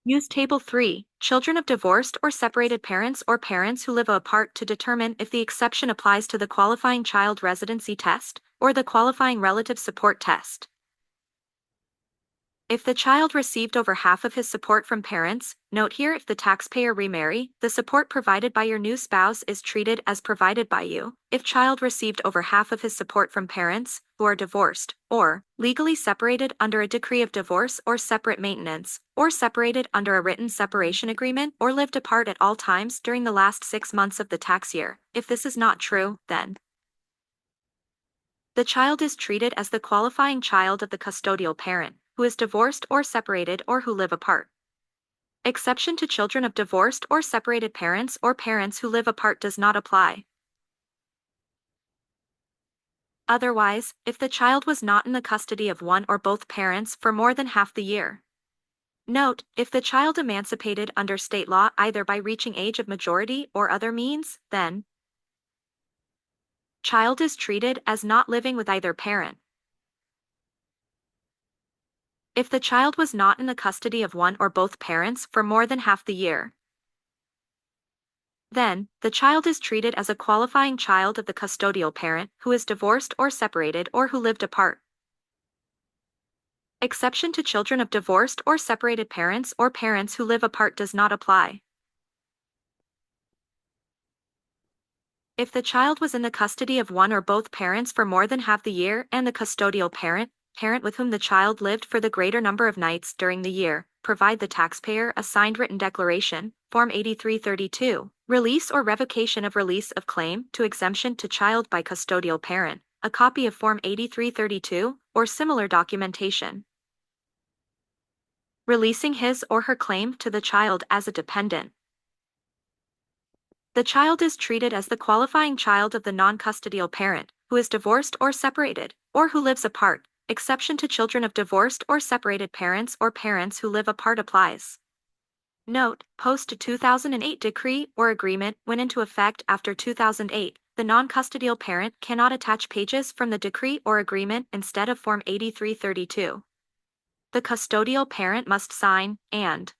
Use Table 3, children of divorced or separated parents or parents who live apart to determine if the exception applies to the qualifying child residency test or the qualifying relative support test. If the child received over half of his support from parents, note here if the taxpayer remarry, the support provided by your new spouse is treated as provided by you. If child received over half of his support from parents, who are divorced, or legally separated under a decree of divorce or separate maintenance, or separated under a written separation agreement or lived apart at all times during the last 6 months of the tax year, if this is not true, then the child is treated as the qualifying child of the custodial parent, who is divorced or separated or who live apart. Exception to children of divorced or separated parents or parents who live apart does not apply. Otherwise, if the child was not in the custody of one or both parents for more than half the year. Note, if the child emancipated under state law either by reaching age of majority or other means, then child is treated as not living with either parent. If the child was not in the custody of one or both parents for more than half the year, then the child is treated as a qualifying child of the custodial parent who is divorced or separated or who lived apart. Exception to children of divorced or separated parents or parents who live apart does not apply. If the child was in the custody of one or both parents for more than half the year and the custodial parent with whom the child lived for the greater number of nights during the year, provide the taxpayer a signed written declaration, Form 8332, release or revocation of release of claim to exemption to child by custodial parent, a copy of Form 8332, or similar documentation. Releasing his or her claim to the child as a dependent. The child is treated as the qualifying child of the non-custodial parent, who is divorced or separated, or who lives apart. Exception to children of divorced or separated parents or parents who live apart applies. Note, post-2008 decree or agreement went into effect after 2008. The non-custodial parent cannot attach pages from the decree or agreement instead of Form 8332. The custodial parent must sign, and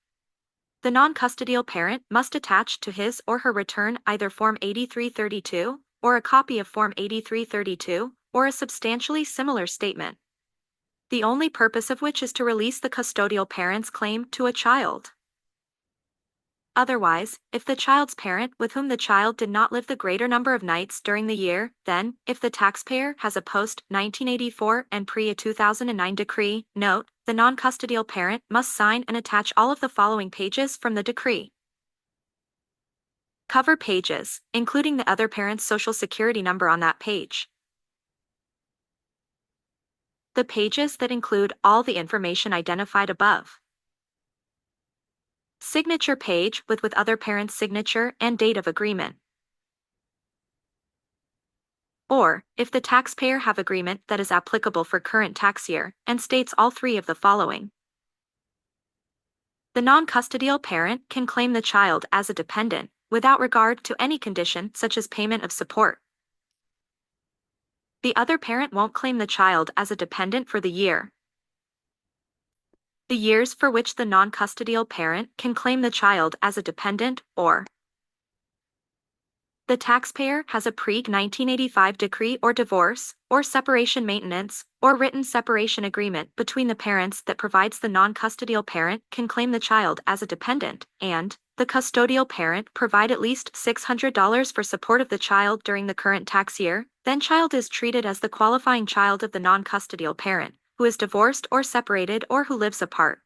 the non-custodial parent must attach to his or her return either Form 8332, or a copy of Form 8332, or a substantially similar statement, the only purpose of which is to release the custodial parent's claim to a child. Otherwise, if the child's parent with whom the child did not live the greater number of nights during the year, then, if the taxpayer has a post-1984 and pre-2009 decree, note, the non-custodial parent must sign and attach all of the following pages from the decree. Cover pages, including the other parent's social security number on that page. The pages that include all the information identified above. Signature page with other parent's signature and date of agreement. Or, if the taxpayer have agreement that is applicable for current tax year and states all three of the following. The non-custodial parent can claim the child as a dependent, without regard to any condition such as payment of support. The other parent won't claim the child as a dependent for the year. The years for which the non-custodial parent can claim the child as a dependent, or the taxpayer has a pre-1985 decree or divorce, or separation maintenance, or written separation agreement between the parents that provides the non-custodial parent can claim the child as a dependent, and the custodial parent provide at least $600 for support of the child during the current tax year, then child is treated as the qualifying child of the non-custodial parent, who is divorced or separated or who lives apart.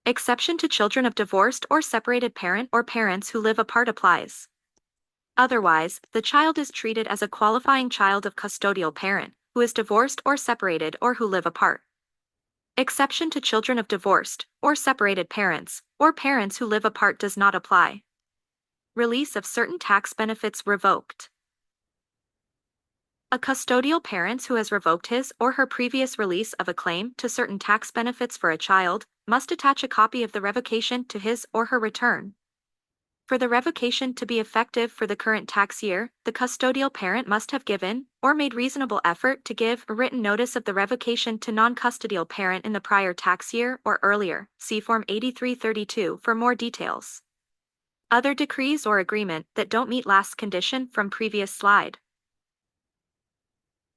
Exception to children of divorced or separated parent or parents who live apart applies. Otherwise, the child is treated as a qualifying child of custodial parent, who is divorced or separated or who live apart. Exception to children of divorced or separated parents or parents who live apart does not apply. Release of certain tax benefits revoked. A custodial parent who has revoked his or her previous release of a claim to certain tax benefits for a child must attach a copy of the revocation to his or her return. For the revocation to be effective for the current tax year, the custodial parent must have given, or made reasonable effort to give, a written notice of the revocation to non-custodial parent in the prior tax year or earlier. See Form 8332 for more details. Other decrees or agreement that don't meet last condition from previous slide.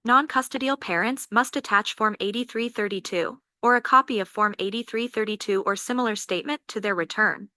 Non-custodial parents must attach Form 8332, or a copy of Form 8332 or similar statement to their return.